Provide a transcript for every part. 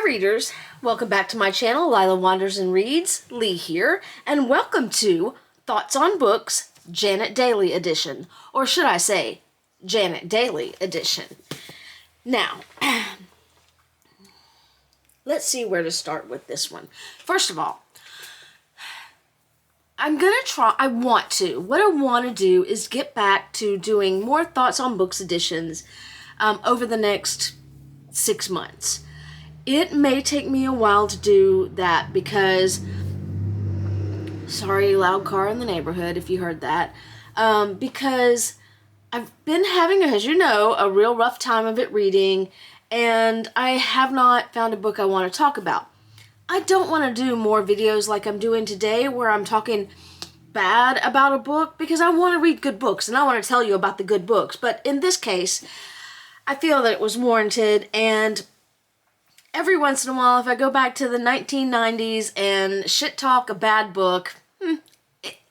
readers, welcome back to my channel, Lila Wanders and Reads. Lee here, and welcome to Thoughts on Books, Janet Dailey edition, or should I say, Janet Dailey edition. Now, let's see where to start with this one. First of all, what I want to do is get back to doing more Thoughts on Books editions over the next 6 months. It may take me a while to do that because, sorry, loud car in the neighborhood if you heard that, because I've been having, as you know, a real rough time of it reading, and I have not found a book I want to talk about. I don't want to do more videos like I'm doing today where I'm talking bad about a book, because I want to read good books and I want to tell you about the good books. But in this case, I feel that it was warranted, and every once in a while, if I go back to the 1990s and shit talk a bad book,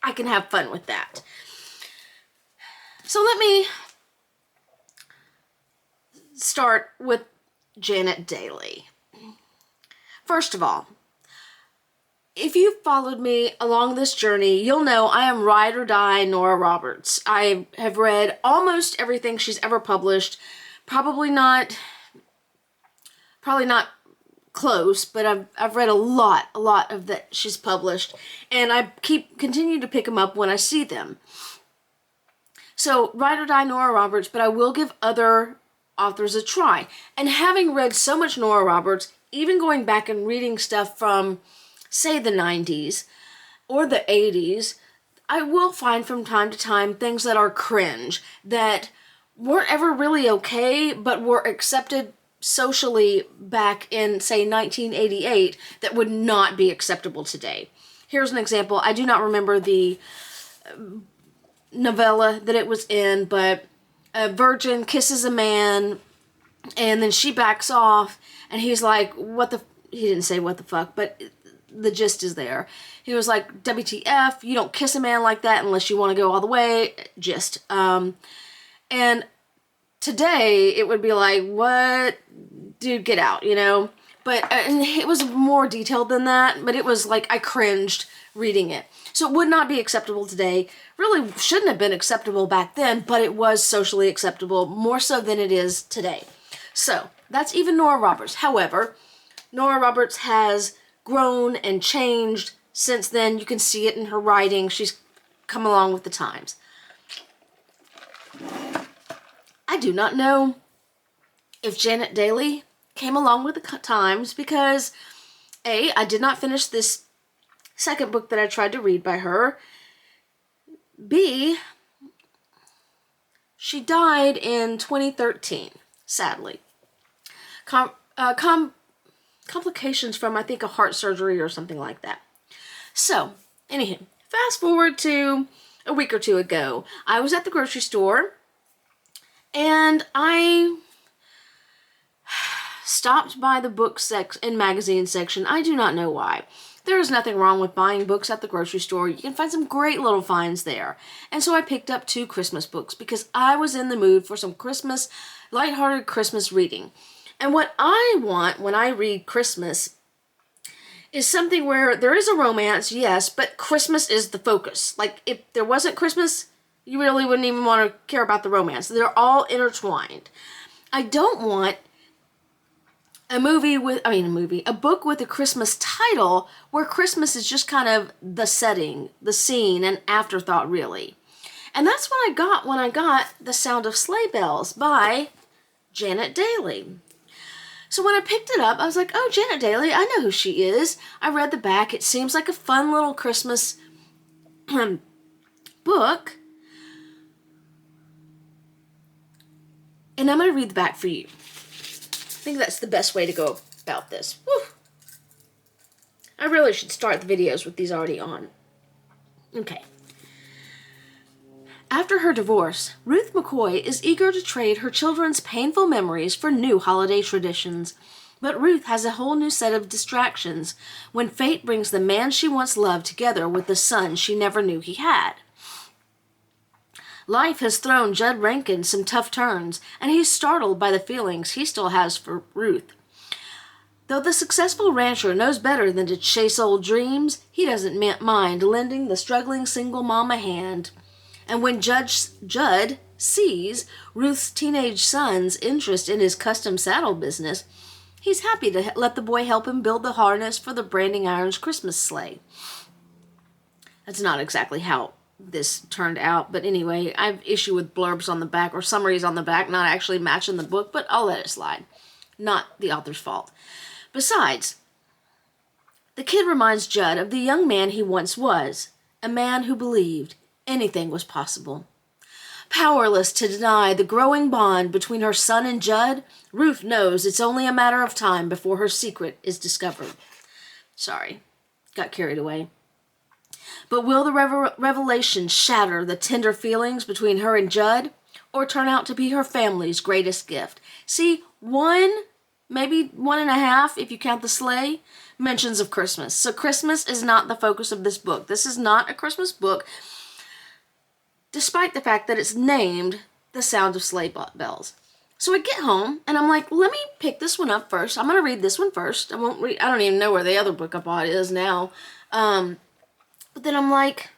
I can have fun with that. So let me start with Janet Dailey. First of all, if you've followed me along this journey, you'll know I am ride or die Nora Roberts. I have read almost everything she's ever published. Probably not close, but I've read a lot of that she's published, and I continue to pick them up when I see them. So, ride or die Nora Roberts, but I will give other authors a try. And having read so much Nora Roberts, even going back and reading stuff from, say, the 90s or the 80s, I will find from time to time things that are cringe, that weren't ever really okay, but were accepted socially back in, say, 1988, that would not be acceptable today. Here's an example. I do not remember the novella that it was in, but a virgin kisses a man, and then she backs off, and he's like, he didn't say what the fuck, but the gist is there. He was like, WTF, you don't kiss a man like that unless you want to go all the way, gist. And today, it would be like, what? Dude, get out, you know? But and it was more detailed than that, but it was like, I cringed reading it. So it would not be acceptable today. Really shouldn't have been acceptable back then, but it was socially acceptable, more so than it is today. So, that's even Nora Roberts. However, Nora Roberts has grown and changed since then. You can see it in her writing. She's come along with the times. I do not know if Janet Dailey came along with the times because, A, I did not finish this second book that I tried to read by her. B, she died in 2013, sadly. Complications from, I think, a heart surgery or something like that. So, anyhow, fast forward to a week or two ago. I was at the grocery store, and I stopped by the book and magazine section. I do not know why. There is nothing wrong with buying books at the grocery store. You can find some great little finds there. And so I picked up 2 Christmas books because I was in the mood for some lighthearted Christmas reading. And what I want when I read Christmas is something where there is a romance, yes, but Christmas is the focus. Like, if there wasn't Christmas, you really wouldn't even want to care about the romance. They're all intertwined. I don't want a book with a Christmas title where Christmas is just kind of the setting, the scene, an afterthought, really. And that's what I got when I got The Sound of Sleighbells by Janet Dailey. So when I picked it up, I was like, oh, Janet Dailey, I know who she is. I read the back. It seems like a fun little Christmas book. And I'm going to read the back for you. I think that's the best way to go about this. Whew. I really should start the videos with these already on. Okay. After her divorce, Ruth McCoy is eager to trade her children's painful memories for new holiday traditions. But Ruth has a whole new set of distractions when fate brings the man she once loved together with the son she never knew he had. Life has thrown Judd Rankin some tough turns, and he's startled by the feelings he still has for Ruth. Though the successful rancher knows better than to chase old dreams, he doesn't mind lending the struggling single mom a hand. And when Judd sees Ruth's teenage son's interest in his custom saddle business, he's happy to let the boy help him build the harness for the Branding Iron's Christmas sleigh. That's not exactly how this turned out, but anyway, I have issue with blurbs on the back or summaries on the back not actually matching the book, but I'll let it slide. Not the author's fault. Besides, the kid reminds Judd of the young man he once was, a man who believed anything was possible. Powerless to deny the growing bond between her son and Judd, Ruth knows it's only a matter of time before her secret is discovered. Sorry, got carried away. But will the revelation shatter the tender feelings between her and Judd, or turn out to be her family's greatest gift? See, maybe 1.5, if you count the sleigh, mentions of Christmas. So Christmas is not the focus of this book. This is not a Christmas book, despite the fact that it's named The Sound of Sleighbells. So I get home, and I'm like, let me pick this one up first. I'm going to read this one first. I don't even know where the other book I bought is now. But then I'm like,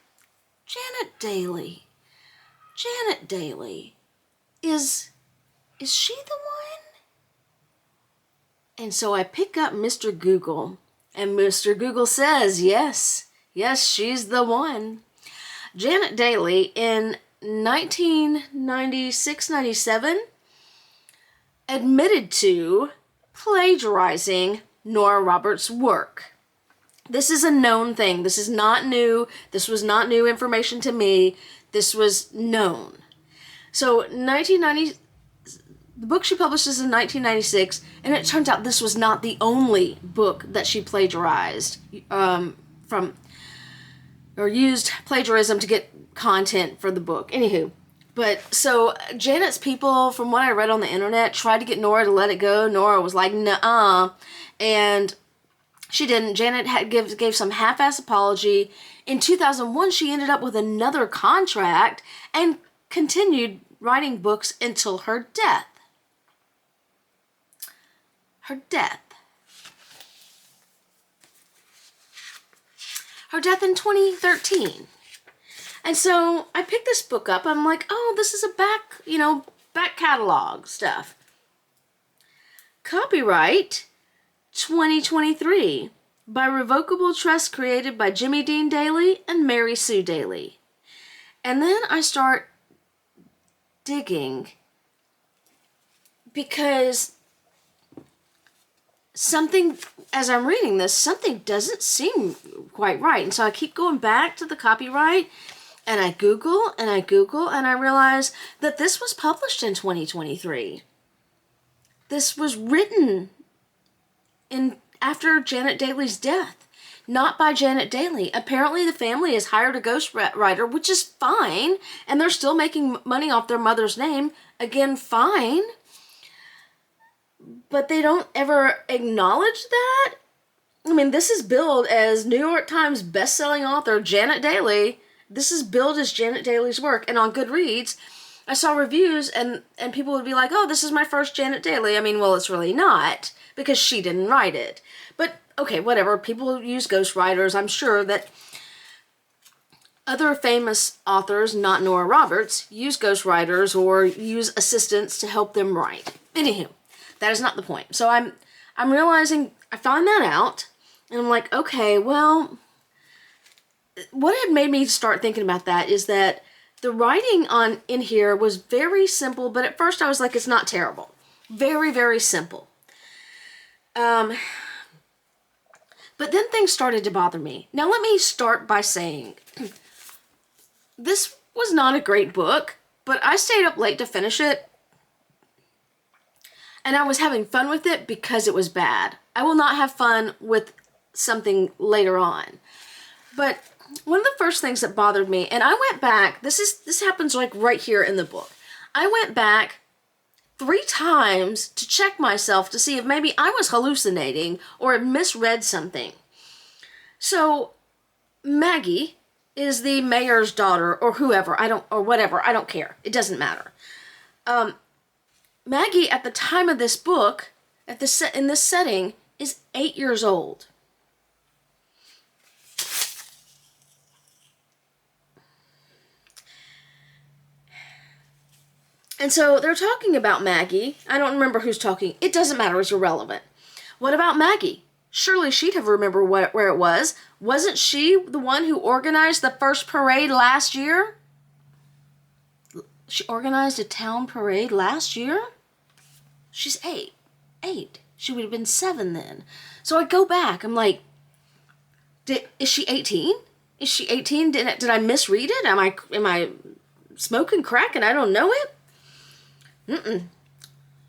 Janet Dailey. Is she the one? And so I pick up Mr. Google, and Mr. Google says, yes, she's the one. Janet Dailey in 1996-97 admitted to plagiarizing Nora Roberts' work. This is a known thing. This is not new. This was not new information to me. This was known. So the book she publishes in 1996, and it turns out this was not the only book that she plagiarized from, or used plagiarism to get content for the book. Anywho, but so Janet's people, from what I read on the internet, tried to get Nora to let it go. Nora was like, nuh-uh, and she didn't. Janet gave some half-ass apology. In 2001, she ended up with another contract and continued writing books until her death. Her death in 2013. And so I picked this book up. I'm like, oh, this is a back catalog stuff. Copyright 2023 by Revocable Trust, created by Jimmy Dean Dailey and Mary Sue Dailey. And then I start digging because something, as I'm reading this, something doesn't seem quite right. And so I keep going back to the copyright, and I Google, and I realize that this was published in 2023. This was written after Janet Dailey's death, not by Janet Dailey. Apparently the family has hired a ghostwriter, which is fine, and they're still making money off their mother's name. Again, fine. But they don't ever acknowledge that. I mean, this is billed as New York Times bestselling author Janet Dailey. This is billed as Janet Dailey's work. And on Goodreads, I saw reviews and people would be like, oh, this is my first Janet Dailey. I mean, well, it's really not, because she didn't write it. But, okay, whatever. People use ghostwriters. I'm sure that other famous authors, not Nora Roberts, use ghostwriters or use assistants to help them write. Anywho, that is not the point. So I'm realizing, I found that out, and I'm like, okay, well, what had made me start thinking about that is that the writing in here was very simple, but at first I was like, it's not terrible. Very, very simple. But then things started to bother me. Now let me start by saying, this was not a great book, but I stayed up late to finish it, and I was having fun with it because it was bad. I will not have fun with something later on. But one of the first things that bothered me, and I went back, this happens like right here in the book. I went back 3 times to check myself to see if maybe I was hallucinating or had misread something. So Maggie is the mayor's daughter, or whoever, or whatever, I don't care. It doesn't matter. Maggie, at the time of this book, in this setting, is 8 years old. And so they're talking about Maggie. I don't remember who's talking. It doesn't matter. It's irrelevant. What about Maggie? Surely she'd have remembered where it was. Wasn't she the one who organized the first parade last year? She organized a town parade last year? She's 8. 8. She would have been 7 then. So I go back. I'm like, is she 18? Is she 18? Did I misread it? Am I smoking crack and I don't know it?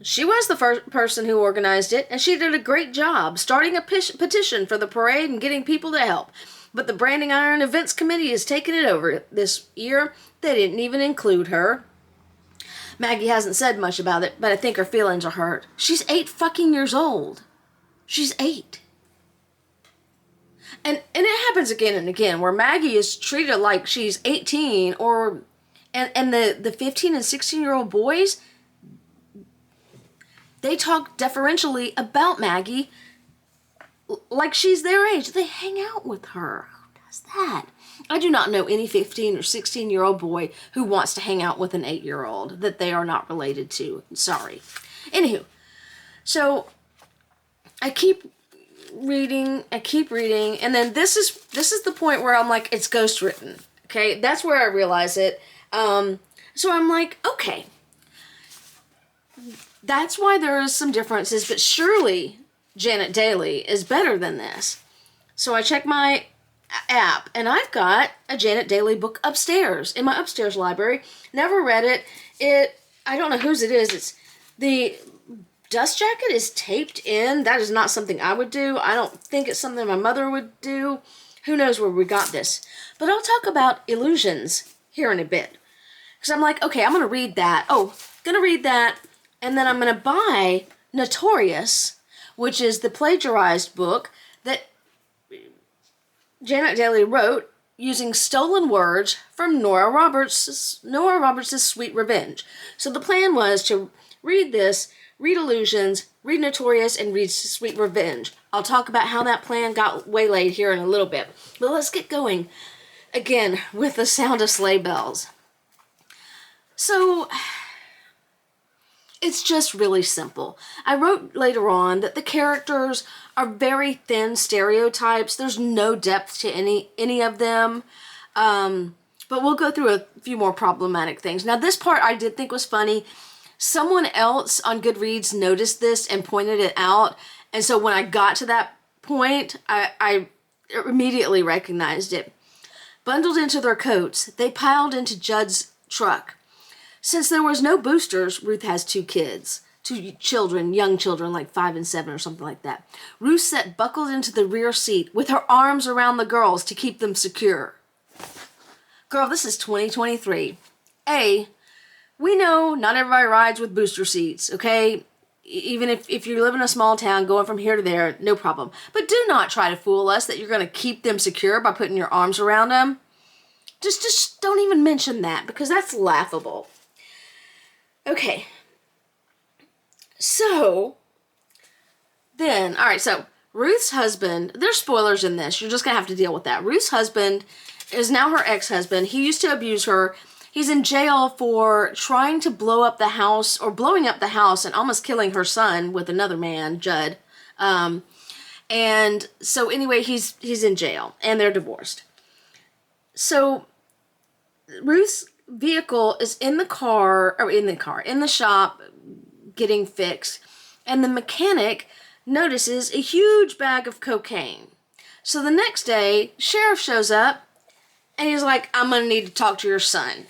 She was the first person who organized it, and she did a great job starting a petition for the parade and getting people to help. But the Branding Iron Events Committee has taken it over this year. They didn't even include her. Maggie hasn't said much about it, but I think her feelings are hurt. She's 8 fucking years old. She's 8. And it happens again and again where Maggie is treated like she's 18 and the 15 and 16-year-old boys, they talk deferentially about Maggie like she's their age. They hang out with her. Who does that? I do not know any 15 or 16-year-old boy who wants to hang out with an 8-year-old that they are not related to. Sorry. Anywho, so I keep reading, and then this is the point where I'm like, it's ghost written. Okay, that's where I realize it. So I'm like, okay, that's why there is some differences, but surely Janet Dailey is better than this. So I check my app, and I've got a Janet Dailey book upstairs, in my upstairs library. Never read it. I don't know whose it is. It's the dust jacket is taped in. That is not something I would do. I don't think it's something my mother would do. Who knows where we got this. But I'll talk about illusions here in a bit. Because I'm like, okay, I'm going to read that. And then I'm going to buy Notorious, which is the plagiarized book that Janet Dailey wrote using stolen words from Nora Roberts' Sweet Revenge. So the plan was to read this, read Illusions, read Notorious, and read Sweet Revenge. I'll talk about how that plan got waylaid here in a little bit. But let's get going again with the Sound of Sleighbells. So it's just really simple. I wrote later on that the characters are very thin stereotypes. There's no depth to any of them. But we'll go through a few more problematic things. Now, this part I did think was funny. Someone else on Goodreads noticed this and pointed it out. And so when I got to that point, I immediately recognized it. Bundled into their coats, they piled into Judd's truck. Since there was no boosters, Ruth has 2 kids. 2 children, young children, like 5 and 7 or something like that. Ruth sat buckled into the rear seat with her arms around the girls to keep them secure. Girl, this is 2023. We know not everybody rides with booster seats, okay? Even if you live in a small town, going from here to there, no problem. But do not try to fool us that you're going to keep them secure by putting your arms around them. Just don't even mention that, because that's laughable. Okay. So, then, alright, so Ruth's husband, there's spoilers in this. You're just going to have to deal with that. Ruth's husband is now her ex-husband. He used to abuse her. He's in jail for trying to blow up the house, or blowing up the house and almost killing her son with another man, Judd. And so anyway, he's in jail, and they're divorced. So Ruth's vehicle is in the shop, getting fixed, and the mechanic notices a huge bag of cocaine. So the next day, sheriff shows up, and he's like, I'm going to need to talk to your son.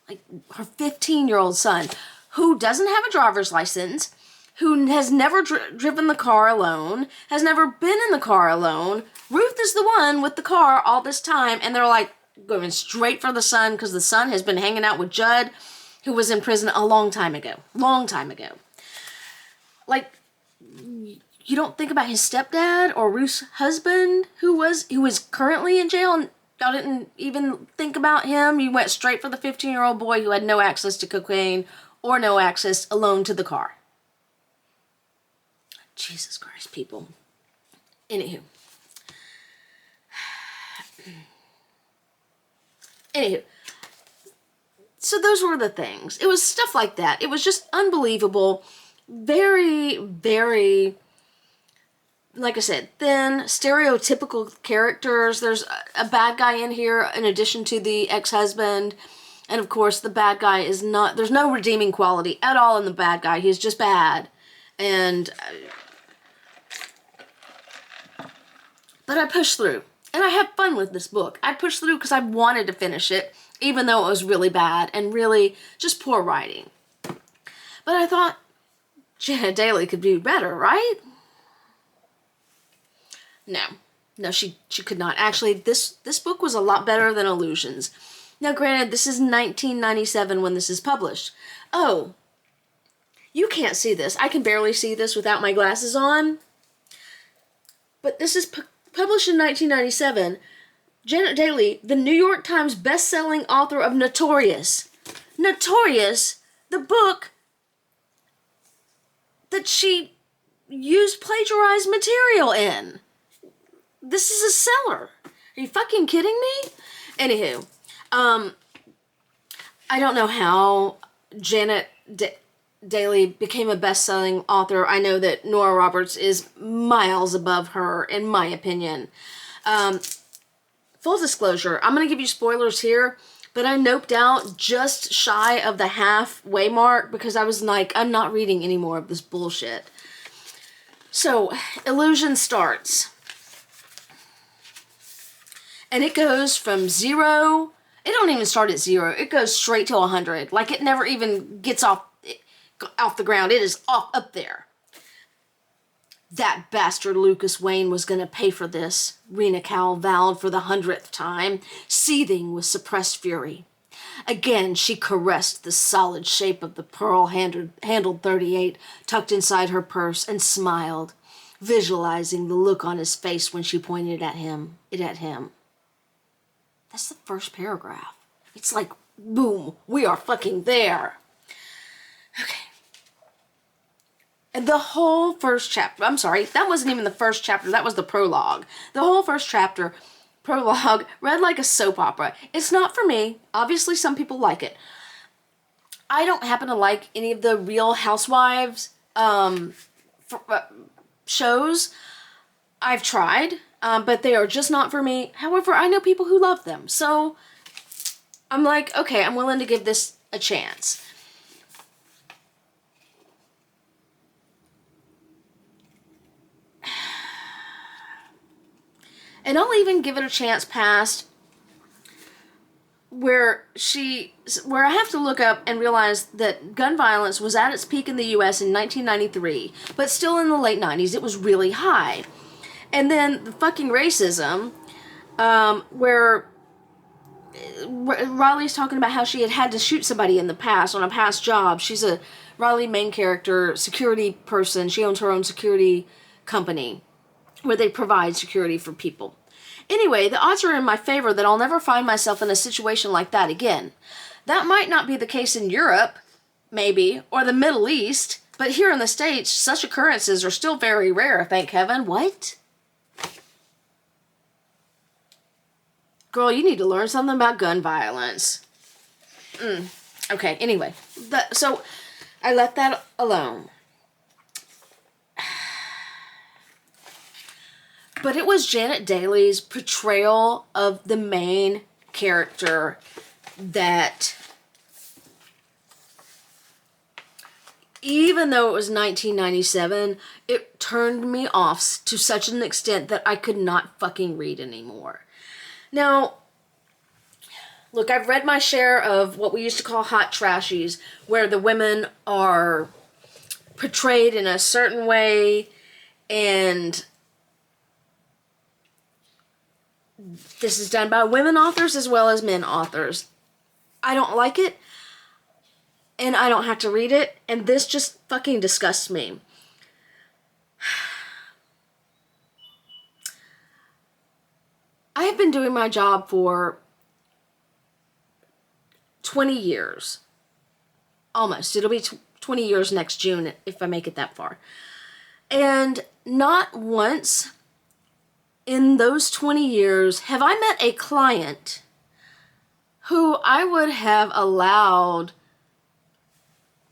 Like, her 15-year-old son, who doesn't have a driver's license, who has never driven the car alone, has never been in the car alone. Ruth is the one with the car all this time, and they're like, going straight for the son, because the son has been hanging out with Judd, who was in prison a long time ago. Like, you don't think about his stepdad or Ruth's husband, who is currently in jail, and y'all didn't even think about him. You went straight for the 15-year-old boy who had no access to cocaine or no access alone to the car. Jesus Christ, people. Anywho. So those were the things. It was stuff like that. It was just unbelievable. Very, very, like I said, thin, stereotypical characters. There's a bad guy in here in addition to the ex-husband. And of course, the bad guy is not, there's no redeeming quality at all in the bad guy. He's just bad. And, but I pushed through. And I had fun with this book. I pushed through because I wanted to finish it, even though it was really bad and really just poor writing. But I thought, Janet Dailey could do better, right? No, she could not. Actually, this book was a lot better than Illusions. Now, granted, this is 1997 when this is published. Oh, you can't see this. I can barely see this without my glasses on. But this is published in 1997. Janet Dailey, the New York Times best-selling author of Notorious. Notorious, the book that she used plagiarized material in. This is a seller. Are you fucking kidding me? Anywho, I don't know how Janet Dailey became a best-selling author. I know that Nora Roberts is miles above her, in my opinion. Full disclosure, I'm going to give you spoilers here, but I noped out just shy of the halfway mark because I was like, I'm not reading any more of this bullshit. So, Illusion starts. And it goes from 0, it don't even start at 0, it goes straight to 100. Like it never even gets off the ground. It is up there. That bastard Lucas Wayne was going to pay for this, Rena Cowell vowed for the 100th time, seething with suppressed fury. Again, she caressed the solid shape of the pearl-handled .38 tucked inside her purse and smiled, visualizing the look on his face when she pointed at him. That's the first paragraph. It's like, boom, we are fucking there. Okay. And the whole first chapter, I'm sorry, that wasn't even the first chapter, that was the prologue. The whole first chapter, prologue, read like a soap opera. It's not for me. Obviously, some people like it. I don't happen to like any of the Real Housewives shows. I've tried, but they are just not for me. However, I know people who love them. So, I'm like, okay, I'm willing to give this a chance. And I'll even give it a chance past where I have to look up and realize that gun violence was at its peak in the U.S. in 1993, but still in the late 90s, it was really high. And then the fucking racism, where Riley's talking about how she had to shoot somebody in the past on a past job. She's a Riley main character, security person. She owns her own security company where they provide security for people. Anyway, the odds are in my favor that I'll never find myself in a situation like that again. That might not be the case in Europe, maybe, or the Middle East, but here in the States, such occurrences are still very rare, thank heaven. What? Girl, you need to learn something about gun violence. Okay, anyway, so I left that alone. But it was Janet Dailey's portrayal of the main character that, even though it was 1997, it turned me off to such an extent that I could not fucking read anymore. Now, look, I've read my share of what we used to call hot trashies, where the women are portrayed in a certain way, and this is done by women authors as well as men authors. I don't like it, and I don't have to read it, and this just fucking disgusts me. I have been doing my job for 20 years. Almost. It'll be 20 years next June if I make it that far. And not once in those 20 years, have I met a client who I would have allowed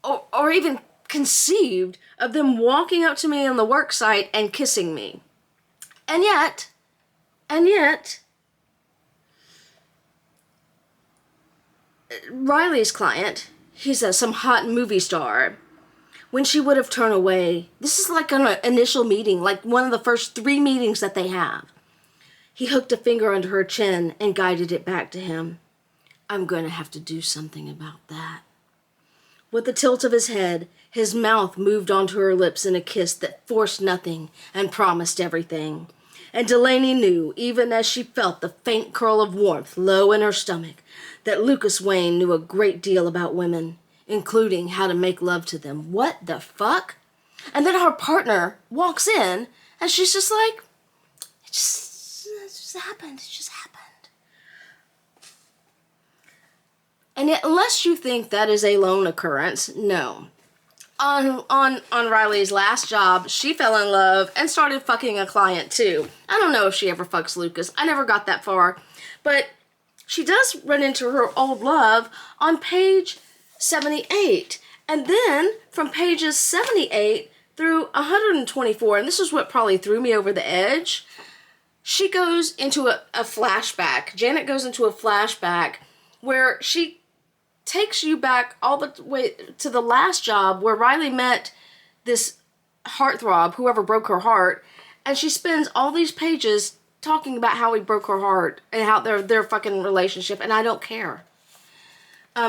or even conceived of them walking up to me on the work site and kissing me. And yet, Riley's client, he's some hot movie star, when she would have turned away, this is like an initial meeting, like one of the first 3 meetings that they have. He hooked a finger under her chin and guided it back to him. I'm going to have to do something about that. With a tilt of his head, his mouth moved onto her lips in a kiss that forced nothing and promised everything. And Delaney knew, even as she felt the faint curl of warmth low in her stomach, that Lucas Wayne knew a great deal about women, including how to make love to them. What the fuck? And then her partner walks in, and she's just like, it just happened. It just happened. And yet, unless you think that is a lone occurrence, no. On Riley's last job, she fell in love and started fucking a client too. I don't know if she ever fucks Lucas. I never got that far. But she does run into her old love on page 78. And then from pages 78 through 124, and this is what probably threw me over the edge, she goes into a flashback. Janet goes into a flashback where she takes you back all the way to the last job where Riley met this heartthrob, whoever broke her heart, and she spends all these pages talking about how he broke her heart and how their fucking relationship, and I don't care.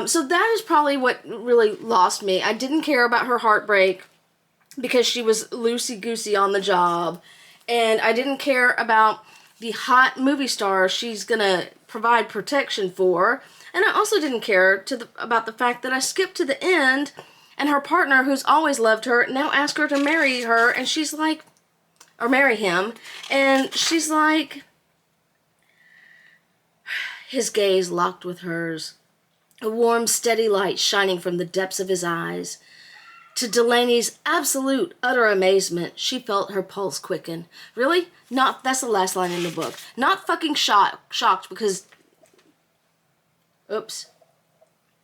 So that is probably what really lost me. I didn't care about her heartbreak because she was loosey-goosey on the job, and I didn't care about the hot movie star she's gonna provide protection for. And I also didn't care about the fact that I skipped to the end and her partner, who's always loved her, now asked her to marry her, and she's like, or marry him, and she's like, his gaze locked with hers, a warm, steady light shining from the depths of his eyes. To Delaney's absolute, utter amazement, she felt her pulse quicken. Really? That's the last line in the book. Not fucking shocked because... Oops.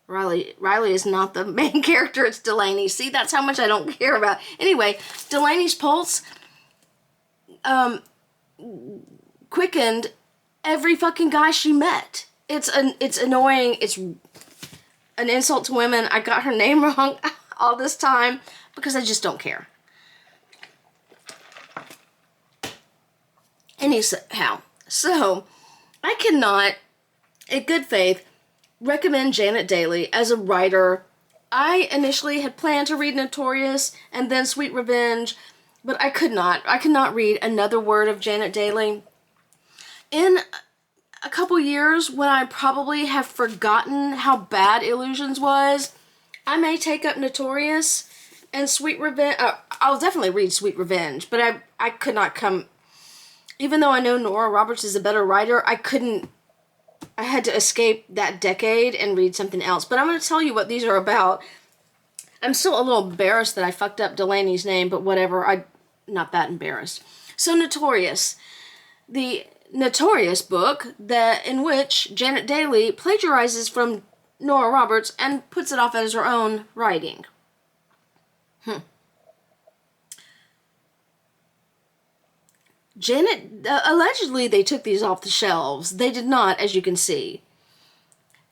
Riley is not the main character, it's Delaney. See, that's how much I don't care about. Anyway, Delaney's pulse quickened every fucking guy she met. It's annoying. It's an insult to women. I got her name wrong all this time because I just don't care. Anyhow, so I cannot, in good faith, recommend Janet Dailey as a writer. I initially had planned to read Notorious and then Sweet Revenge, but I could not. I could not read another word of Janet Dailey. In a couple years, when I probably have forgotten how bad Illusions was, I may take up Notorious and Sweet Revenge. I'll definitely read Sweet Revenge, but I could not come... Even though I know Nora Roberts is a better writer, I had to escape that decade and read something else. But I'm going to tell you what these are about. I'm still a little embarrassed that I fucked up Delaney's name, but whatever. I'm not that embarrassed. So Notorious. The Notorious book in which Janet Dailey plagiarizes from Nora Roberts and puts it off as her own writing. Janet, allegedly they took these off the shelves. They did not, as you can see.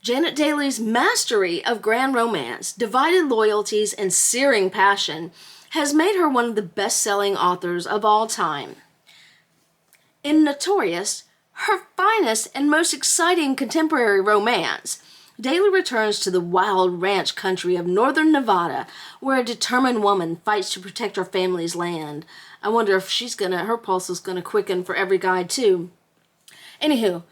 Janet Dailey's mastery of grand romance, divided loyalties, and searing passion has made her one of the best-selling authors of all time. In Notorious, her finest and most exciting contemporary romance, Dailey returns to the wild ranch country of northern Nevada, where a determined woman fights to protect her family's land. I wonder if her pulse is gonna quicken for every guy too. Anywho,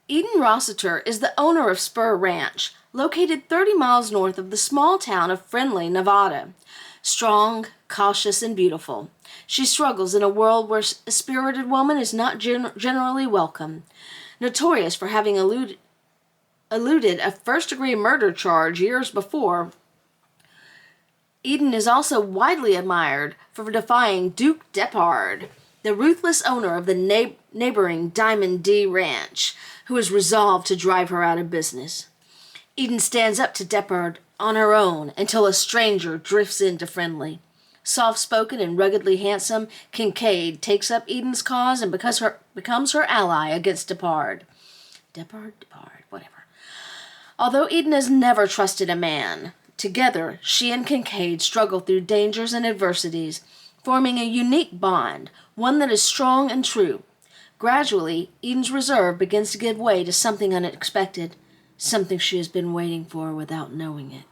Eden Rossiter is the owner of Spur Ranch, located 30 miles north of the small town of Friendly, Nevada. Strong, cautious, and beautiful, she struggles in a world where a spirited woman is not generally welcome. Notorious for having eluded a first-degree murder charge years before, Eden is also widely admired for defying Duke Depard, the ruthless owner of the neighboring Diamond D Ranch, who is resolved to drive her out of business. Eden stands up to Depard on her own until a stranger drifts into friendly. Soft-spoken and ruggedly handsome, Kincaid takes up Eden's cause and becomes her ally against Depard. Depard, whatever. Although Eden has never trusted a man, together she and Kincaid struggle through dangers and adversities, forming a unique bond, one that is strong and true. Gradually, Eden's reserve begins to give way to something unexpected, something she has been waiting for without knowing it.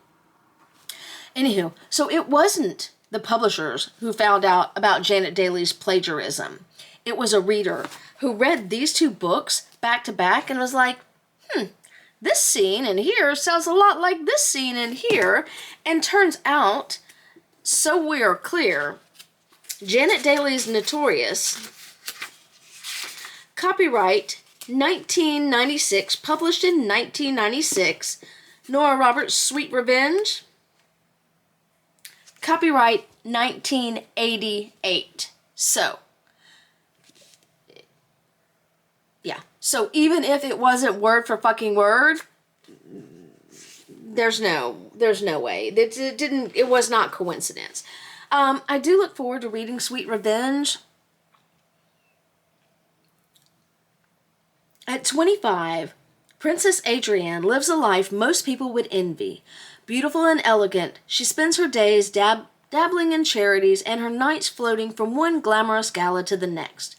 Anywho, so it wasn't the publishers who found out about Janet Dailey's plagiarism. It was a reader who read these two books back to back and was like, this scene in here sounds a lot like this scene in here. And turns out, so we are clear, Janet Dailey's Notorious, copyright 1996, published in 1996, Nora Roberts' Sweet Revenge, copyright 1988. So, yeah. So even if it wasn't word for fucking word, there's no way. It was not coincidence. I do look forward to reading Sweet Revenge. At 25, Princess Adrienne lives a life most people would envy. Beautiful and elegant, she spends her days dabbling in charities and her nights floating from one glamorous gala to the next.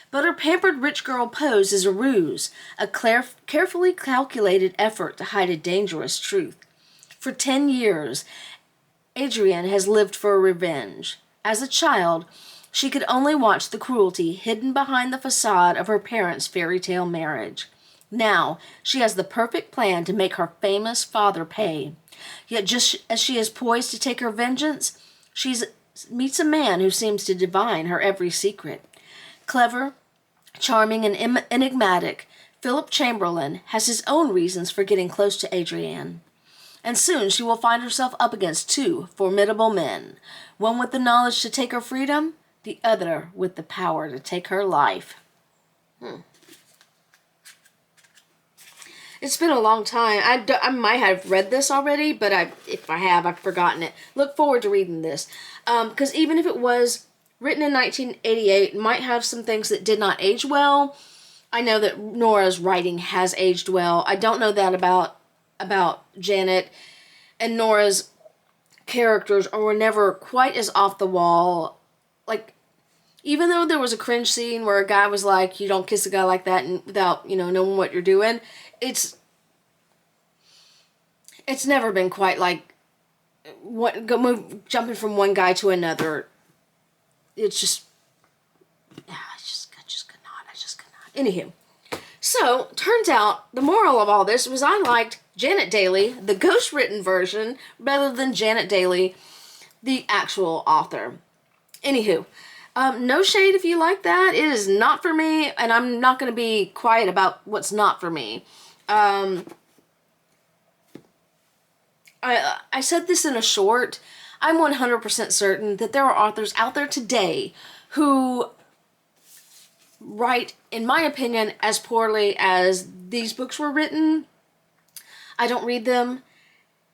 But her pampered rich girl pose is a ruse, a carefully calculated effort to hide a dangerous truth. For 10 years, Adrienne has lived for revenge. As a child, she could only watch the cruelty hidden behind the facade of her parents' fairy tale marriage. Now, she has the perfect plan to make her famous father pay. Yet just as she is poised to take her vengeance, she meets a man who seems to divine her every secret. Clever, charming, and enigmatic, Philip Chamberlain has his own reasons for getting close to Adrienne. And soon she will find herself up against two formidable men, one with the knowledge to take her freedom, the other with the power to take her life. It's been a long time. I might have read this already, but if I have, I've forgotten it. Look forward to reading this. Because even if it was written in 1988, it might have some things that did not age well. I know that Nora's writing has aged well. I don't know that about Janet, and Nora's characters were never quite as off the wall. Like, even though there was a cringe scene where a guy was like, you don't kiss a guy like that and without, knowing what you're doing, it's never been quite like jumping from one guy to another. It's just, I just could not. Anywho, so turns out the moral of all this was I liked Janet Dailey, the ghost-written version, rather than Janet Dailey, the actual author. Anywho, no shade if you like that. It is not for me, and I'm not going to be quiet about what's not for me. I said this in a short. I'm 100% certain that there are authors out there today who write, in my opinion, as poorly as these books were written. I don't read them,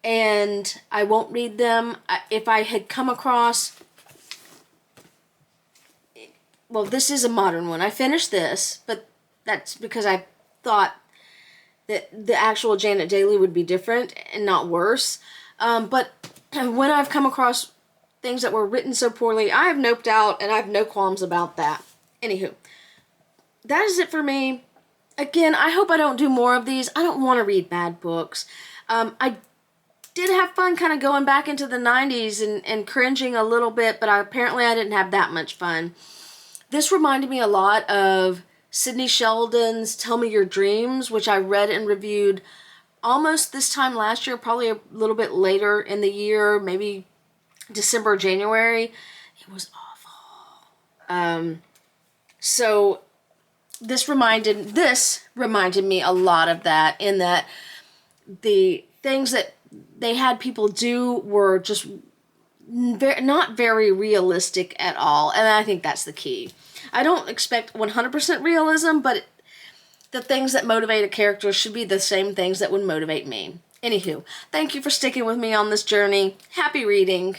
and I won't read them. If I had come across... Well, this is a modern one. I finished this, but that's because I thought that the actual Janet Dailey would be different and not worse. But when I've come across things that were written so poorly, I have noped out, and I have no qualms about that. Anywho, that is it for me. Again, I hope I don't do more of these. I don't want to read bad books. I did have fun kind of going back into the 90s and cringing a little bit, but apparently I didn't have that much fun. This reminded me a lot of Sidney Sheldon's Tell Me Your Dreams, which I read and reviewed almost this time last year, probably a little bit later in the year, maybe December, January. It was awful. So this reminded me a lot of that, in that the things that they had people do were just not very realistic at all, and I think that's the key. I don't expect 100% realism, but the things that motivate a character should be the same things that would motivate me. Anywho, thank you for sticking with me on this journey. Happy reading.